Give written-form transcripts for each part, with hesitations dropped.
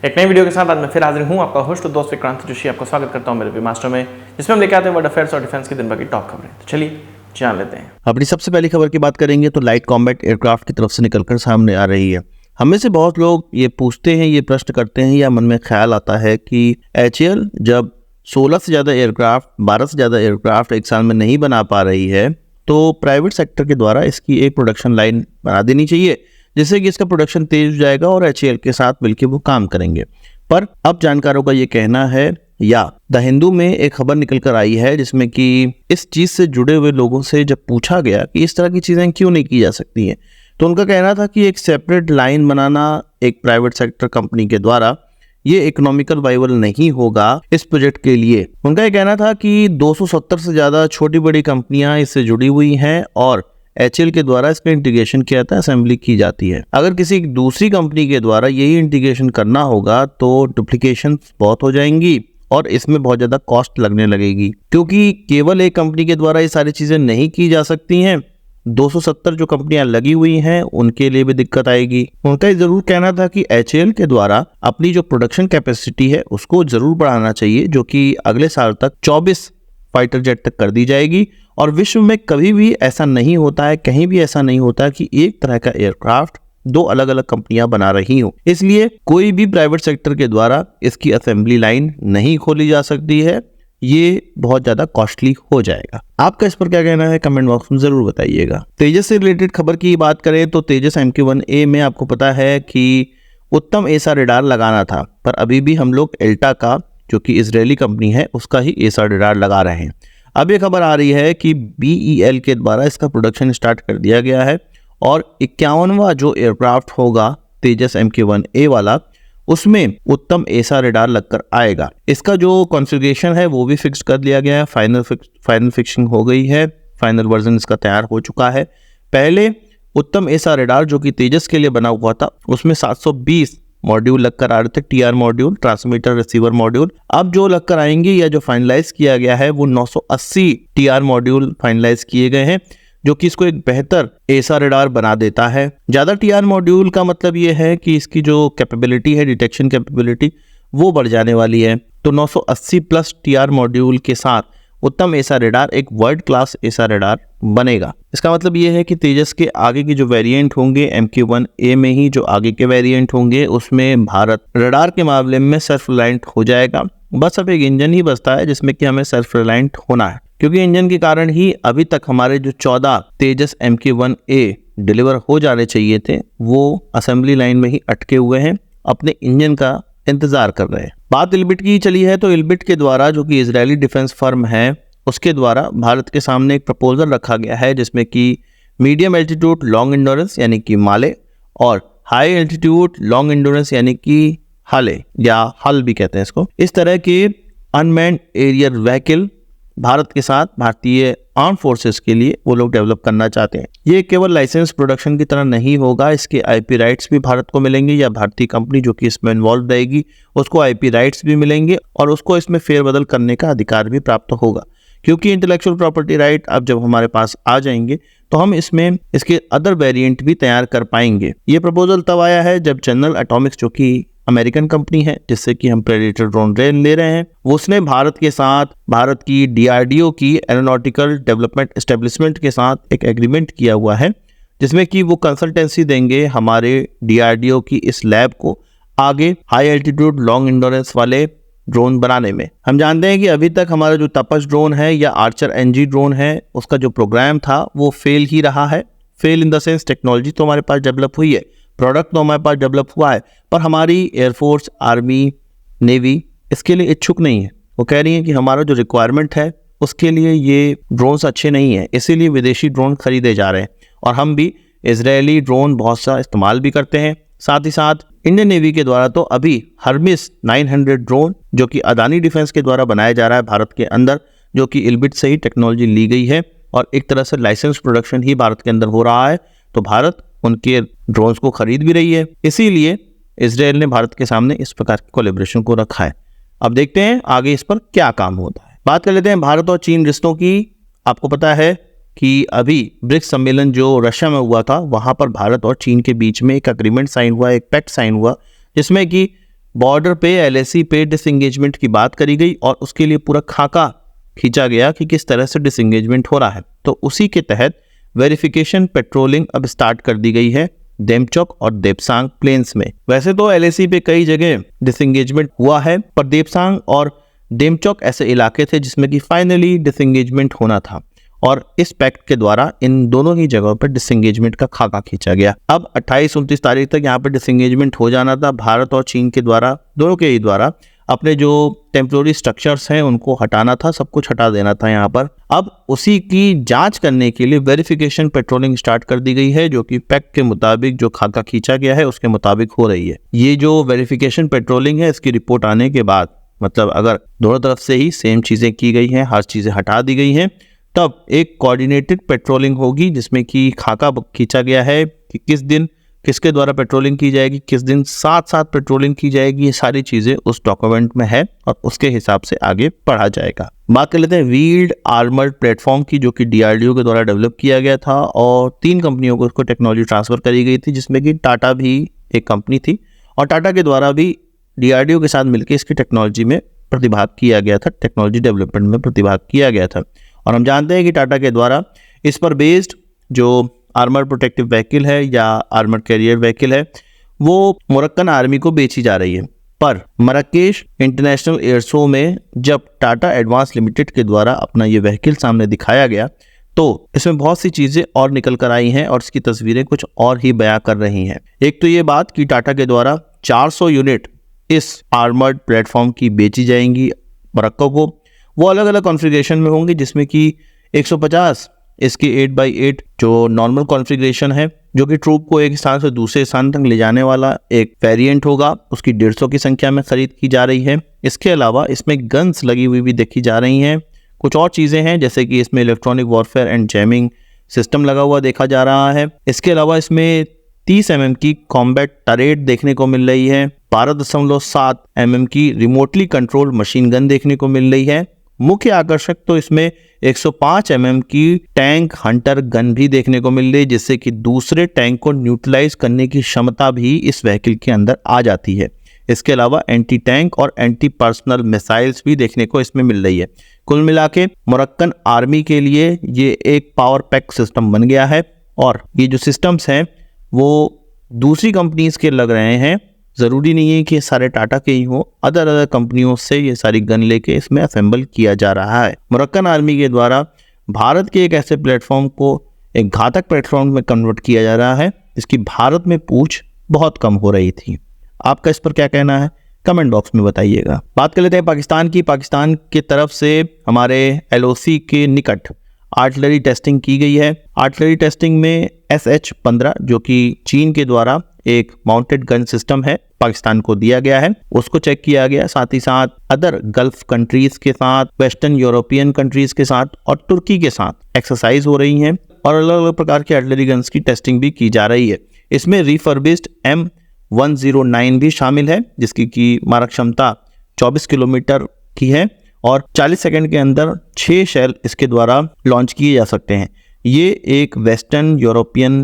एक नई वीडियो के साथ आज मैं फिर हाजिर हूँ, आपका होस्ट और दोस्त विक्रांत जोशी। आपको स्वागत करता हूँ मेरे वी मास्टर में, जिसमें हम लेके आते हैं वर्ल्ड अफेयर्स और डिफेंस की दिन भर की टॉप खबरें। तो चलिए जान लेते हैं। अपनी सबसे पहली खबर की बात करेंगे तो लाइट कॉम्बैट एयरक्राफ्ट की तरफ से निकलकर सामने आ रही है। हमें से बहुत लोग ये पूछते हैं, ये प्रश्न करते हैं या मन में ख्याल आता है कि HAL जब 16 से ज़्यादा एयरक्राफ्ट, 12 से ज़्यादा एयरक्राफ्ट एक साल में नहीं बना पा रही है तो प्राइवेट सेक्टर के द्वारा इसकी एक प्रोडक्शन लाइन बना देनी चाहिए, जिससे कि इसका प्रोडक्शन तेज हो जाएगा और HAL के साथ मिलकर वो काम करेंगे। पर अब जानकारों का ये कहना है, या द हिंदू में एक खबर निकल कर आई है जिसमें कि इस चीज से जुड़े हुए लोगों से जब पूछा गया कि इस तरह की चीजें क्यों नहीं की जा सकती हैं, तो उनका कहना था कि एक सेपरेट लाइन बनाना एक प्राइवेट सेक्टर कंपनी के द्वारा ये इकोनॉमिकल वाइबल नहीं होगा इस प्रोजेक्ट के लिए। उनका ये कहना था कि 270 से ज्यादा छोटी बड़ी कंपनियां इससे जुड़ी हुई हैं और HAL के द्वारा इसका इंटीग्रेशन किया था, असेंबली की जाती है। अगर किसी दूसरी कंपनी के द्वारा यही इंटीग्रेशन करना होगा तो डुप्लीकेशन बहुत हो जाएंगी और इसमें बहुत ज़्यादा कॉस्ट लगने लगेगी, क्योंकि केवल एक कंपनी के द्वारा ये सारी चीज़ें नहीं की जा सकती हैं। 270 जो कंपनियां लगी हुई हैं उनके लिए भी दिक्कत आएगी। उनका ये जरूर कहना था कि HAL के द्वारा अपनी जो प्रोडक्शन कैपेसिटी है उसको जरूर बढ़ाना चाहिए, जो कि अगले साल तक 24 फाइटर जेट तक कर दी जाएगी। और विश्व में कभी भी ऐसा नहीं होता है, कहीं भी ऐसा नहीं होता कि एक तरह का एयरक्राफ्ट दो अलग अलग कंपनियां बना रही हूं। इसलिए कोई भी प्राइवेट सेक्टर के द्वारा इसकी असेंबली लाइन नहीं खोली जा सकती है, ये बहुत ज्यादा कॉस्टली हो जाएगा। आपका इस पर क्या कहना है कमेंट बॉक्स में जरूर बताइएगा। तेजस से रिलेटेड खबर की बात करें तो तेजस MQ-1A में आपको पता है कि उत्तम एसा रडार लगाना था, पर अभी भी हम लोग एल्टा का, जो कि इजरायली कंपनी है, उसका ही एसा रडार लगा रहे हैं। अब ये खबर आ रही है कि BEL के द्वारा इसका प्रोडक्शन स्टार्ट कर दिया गया है और 51वां जो एयरक्राफ्ट होगा तेजस MQ-1A वाला, उसमें उत्तम एसा रडार लगकर आएगा। इसका जो कॉन्फ़िगरेशन है वो भी फिक्स कर लिया गया है, फाइनल फिक्सिंग हो गई है, फाइनल वर्जन इसका तैयार हो चुका है। पहले उत्तम एसा रडार जो कि तेजस के लिए बना हुआ था उसमें 720 मॉड्यूल लगकर आ रहे थे, TR module, transmitter receiver module. अब जो लगकर आएंगे या जो फाइनलाइज किया गया है वो 980 TR मॉड्यूल फाइनलाइज किए गए हैं, जो कि इसको एक बेहतर एसा रडार बना देता है। ज्यादा TR मॉड्यूल का मतलब ये है कि इसकी जो कैपेबिलिटी है, डिटेक्शन कैपेबिलिटी, वो बढ़ जाने वाली है। तो 980 प्लस TR मॉड्यूल के साथ उत्तम एसा रडार एक वर्ल्ड क्लास एसा रडार बनेगा। इसका मतलब ये है कि तेजस के आगे की जो वेरिएंट होंगे MQ-1A में ही जो आगे के वेरिएंट होंगे उसमें भारत रडार के मामले में सेल्फ रिलायंट हो जाएगा। बस अब एक इंजन ही बचता है जिसमें कि हमें सेल्फ रिलायंट होना है, क्योंकि इंजन के कारण ही अभी तक हमारे जो 14 तेजस MQ-1A डिलीवर हो जाने चाहिए थे वो असेंबली लाइन में ही अटके हुए हैं, अपने इंजन का इंतजार कर रहे हैं। बात इल्बिट की चली है तो इल्बिट के द्वारा, जो कि इजरायली डिफेंस फर्म है, उसके द्वारा भारत के सामने एक प्रपोजल रखा गया है जिसमें कि मीडियम एल्टीट्यूड लॉन्ग एंड्योरेंस यानी कि माले और हाई एल्टीट्यूड लॉन्ग एंड्योरेंस यानी कि हाले या हल भी कहते हैं इसको, इस तरह के अनमैन्ड एरियल व्हीकल भारत के साथ भारतीय आर्म फोर्सेस के लिए वो लोग डेवलप करना चाहते हैं। ये केवल लाइसेंस प्रोडक्शन की तरह नहीं होगा, इसके IP राइट्स भी भारत को मिलेंगे, या भारतीय कंपनी जो कि इसमें इन्वॉल्व रहेगी उसको IP राइट्स भी मिलेंगे और उसको इसमें फेरबदल करने का अधिकार भी प्राप्त होगा। क्योंकि इंटेलेक्चुअल प्रॉपर्टी राइट अब जब हमारे पास आ जाएंगे तो हम इसमें इसके अदर वेरिएंट भी तैयार कर पाएंगे। ये प्रपोजल तब आया है जब जनरल एटॉमिक्स, जो कि अमेरिकन कंपनी है जिससे कि हम प्रेडेटर ड्रोन ले रहे हैं, उसने भारत के साथ, भारत की DRDO की एरोनॉटिकल डेवलपमेंट एस्टेब्लिशमेंट के साथ एक एग्रीमेंट किया हुआ है, जिसमें कि वो कंसल्टेंसी देंगे हमारे DRDO की इस लैब को आगे हाई एल्टीट्यूड लॉन्ग एंड्योरेंस वाले ड्रोन बनाने में। हम जानते हैं कि अभी तक हमारा जो तपस ड्रोन है या आर्चर NG ड्रोन है, उसका जो प्रोग्राम था वो फेल ही रहा है। Fail in the sense technology तो हमारे पास डेवलप हुई है, प्रोडक्ट तो हमारे पास डेवलप हुआ है, पर हमारी एयरफोर्स, आर्मी, नेवी इसके लिए इच्छुक नहीं है। वो कह रही है कि हमारा जो रिक्वायरमेंट है उसके लिए ये ड्रोन्स अच्छे नहीं है, इसीलिए विदेशी ड्रोन खरीदे जा रहे हैं। और हम भी इजरायली ड्रोन बहुत सा इस्तेमाल भी करते हैं। साथ ही साथ इंडियन नेवी के द्वारा तो अभी हर्मिस 900 ड्रोन, जो कि अदानी डिफेंस के द्वारा बनाया जा रहा है भारत के अंदर, जो कि इल्बिट से ही टेक्नोलॉजी ली गई है और एक तरह से लाइसेंस प्रोडक्शन ही भारत के अंदर हो रहा है। तो भारत उनके ड्रोन्स को खरीद भी रही है, इसीलिए इजरायल ने भारत के सामने इस प्रकार के कोलैबोरेशन को रखा है। अब देखते हैं आगे इस पर क्या काम होता है। बात कर लेते हैं भारत और चीन रिश्तों की। आपको पता है कि अभी ब्रिक्स सम्मेलन जो रशिया में हुआ था, वहां पर भारत और चीन के बीच में एक अग्रीमेंट साइन हुआ, एक पैक्ट साइन हुआ, जिसमें कि बॉर्डर पे LAC पे डिसएंगेजमेंट की बात करी गई और उसके लिए पूरा खाका खींचा गया कि किस तरह से डिसएंगेजमेंट हो रहा है। तो उसी के तहत वेरिफिकेशन पेट्रोलिंग अब स्टार्ट कर दी गई है देमचौक और देपसांग प्लेन्स में। वैसे तो LAC पे कई जगह डिसएंगेजमेंट हुआ है, पर देपसांग और देमचौक ऐसे इलाके थे जिसमें कि फाइनली डिसएंगेजमेंट होना था और इस पैक्ट के द्वारा इन दोनों ही जगहों पर डिसएंगेजमेंट का खाका खींचा गया। अब 28-29 तारीख तक यहाँ पर डिसएंगेजमेंट हो जाना था। भारत और चीन के द्वारा, दोनों के ही द्वारा अपने जो टेम्पोररी स्ट्रक्चर्स हैं उनको हटाना था, सब कुछ हटा देना था यहाँ पर। अब उसी की जांच करने के लिए वेरिफिकेशन पेट्रोलिंग स्टार्ट कर दी गई है, जो कि पैक्ट के मुताबिक जो खाका खींचा गया है उसके मुताबिक हो रही है। ये जो वेरिफिकेशन पेट्रोलिंग है, इसकी रिपोर्ट आने के बाद, मतलब अगर दोनों तरफ से ही सेम चीज़ें की गई हैं, हर चीज़ें हटा दी गई हैं, तब एक कोऑर्डिनेटेड पेट्रोलिंग होगी जिसमें कि खाका खींचा गया है कि किस दिन किसके द्वारा पेट्रोलिंग की जाएगी, किस दिन साथ साथ पेट्रोलिंग की जाएगी। ये सारी चीज़ें उस डॉक्यूमेंट में है और उसके हिसाब से आगे बढ़ा जाएगा। बात कर लेते हैं व्हील्ड आर्मर्ड प्लेटफॉर्म की, जो कि DRDO के द्वारा डेवलप किया गया था और 3 कंपनियों को उसको टेक्नोलॉजी ट्रांसफ़र करी गई थी, जिसमें कि टाटा भी एक कंपनी थी और टाटा के द्वारा भी DRDO के साथ मिलकर इसकी टेक्नोलॉजी में प्रतिभाग किया गया था, टेक्नोलॉजी डेवलपमेंट में प्रतिभाग किया गया था। और हम जानते हैं कि टाटा के द्वारा इस पर बेस्ड जो आर्मर प्रोटेक्टिव व्हीकल है या आर्मर कैरियर व्हीकल है वो मोरक्कन आर्मी को बेची जा रही है। पर मराकेश इंटरनेशनल एयर शो में जब टाटा एडवांस लिमिटेड के द्वारा अपना ये व्हीकल सामने दिखाया गया तो इसमें बहुत सी चीज़ें और निकल कर आई हैं और इसकी तस्वीरें कुछ और ही बयां कर रही हैं। एक तो ये बात कि टाटा के द्वारा 400 यूनिट इस आर्मर्ड प्लेटफॉर्म की बेची जाएंगी मोरक्को को। वो अलग अलग कॉन्फ़िगरेशन में होंगी, जिसमें कि 150 इसकी 8x8 जो नॉर्मल कॉन्फ़िगरेशन है, जो कि ट्रूप को एक स्थान से दूसरे स्थान तक ले जाने वाला एक वेरिएंट होगा, उसकी 150 की संख्या में खरीद की जा रही है। इसके अलावा इसमें गन्स लगी हुई भी देखी जा रही हैं। कुछ और चीज़ें हैं जैसे कि इसमें electronic warfare and jamming system लगा हुआ देखा जा रहा है। इसके अलावा इसमें 30 mm की कॉम्बैट टरेट देखने को मिल रही है। 12.7 mm की रिमोटली कंट्रोल्ड मशीन गन देखने को मिल रही है। मुख्य आकर्षक तो इसमें 105 mm की टैंक हंटर गन भी देखने को मिल रही है, जिससे कि दूसरे टैंक को न्यूट्रलाइज करने की क्षमता भी इस व्हीकल के अंदर आ जाती है। इसके अलावा एंटी टैंक और एंटी पर्सनल मिसाइल्स भी देखने को इसमें मिल रही है। कुल मिला के मोरक्कन आर्मी के लिए ये एक पावर पैक सिस्टम बन गया है और ये जो सिस्टम्स हैं वो दूसरी कंपनीज के लग रहे हैं। ज़रूरी नहीं है कि सारे टाटा के ही हो, अदर कंपनियों से ये सारी गन लेके इसमें असेंबल किया जा रहा है। मोरक्कन आर्मी के द्वारा भारत के एक ऐसे प्लेटफॉर्म को एक घातक प्लेटफॉर्म में कन्वर्ट किया जा रहा है जिसकी भारत में पूछ बहुत कम हो रही थी। आपका इस पर क्या कहना है, कमेंट बॉक्स में बताइएगा। बात कर लेते हैं पाकिस्तान की। पाकिस्तान की तरफ से हमारे LOC के निकट आर्टिलरी टेस्टिंग की गई है। आर्टिलरी टेस्टिंग में SH-15 जो कि चीन के द्वारा एक माउंटेड गन सिस्टम है पाकिस्तान को दिया गया है, उसको चेक किया गया। साथ ही साथ अदर गल्फ कंट्रीज के साथ, वेस्टर्न यूरोपियन कंट्रीज के साथ और तुर्की के साथ एक्सरसाइज हो रही हैं और अलग अलग प्रकार के आर्टिलरी गन्स की टेस्टिंग भी की जा रही है। इसमें रिफर्बिश्ड M109 भी शामिल है जिसकी की मारक क्षमता 24 किलोमीटर की है और 40 सेकंड के अंदर 6 शेल इसके द्वारा लॉन्च किए जा सकते हैं। ये एक वेस्टर्न यूरोपियन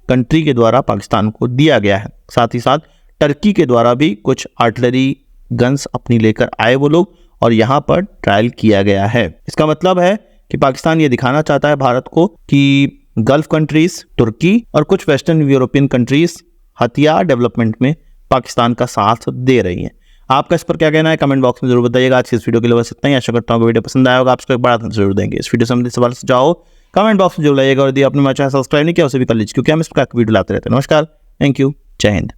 कंट्री के द्वारा पाकिस्तान को दिया गया है। साथ ही साथ टर्की के द्वारा भी कुछ आर्टिलरी गन्स अपनी लेकर आए वो लोग और यहाँ पर ट्रायल किया गया है। इसका मतलब है कि पाकिस्तान ये दिखाना चाहता है भारत को कि गल्फ कंट्रीज, तुर्की और कुछ वेस्टर्न यूरोपियन कंट्रीज हथियार डेवलपमेंट में पाकिस्तान का साथ दे रही हैं। आपका इस पर क्या कहना है, कमेंट बॉक्स में जरूर बताइएगा। आज की इस वीडियो के लिए बस इतना ही। आशा करता हूँ वीडियो पसंद आया होगा। आपको एक बड़ा जरूर देंगे। इस वीडियो से संबंधित सवाल सुझाव कमेंट बॉक्स में जरूर लाइएगा और यदि आपने मेरा चैनल सब्सक्राइब नहीं किया उसे भी कर लीजिए, क्योंकि हम इस प्रकार की वीडियो लाते रहते हैं। नमस्कार, थैंक यू, जय हिंद।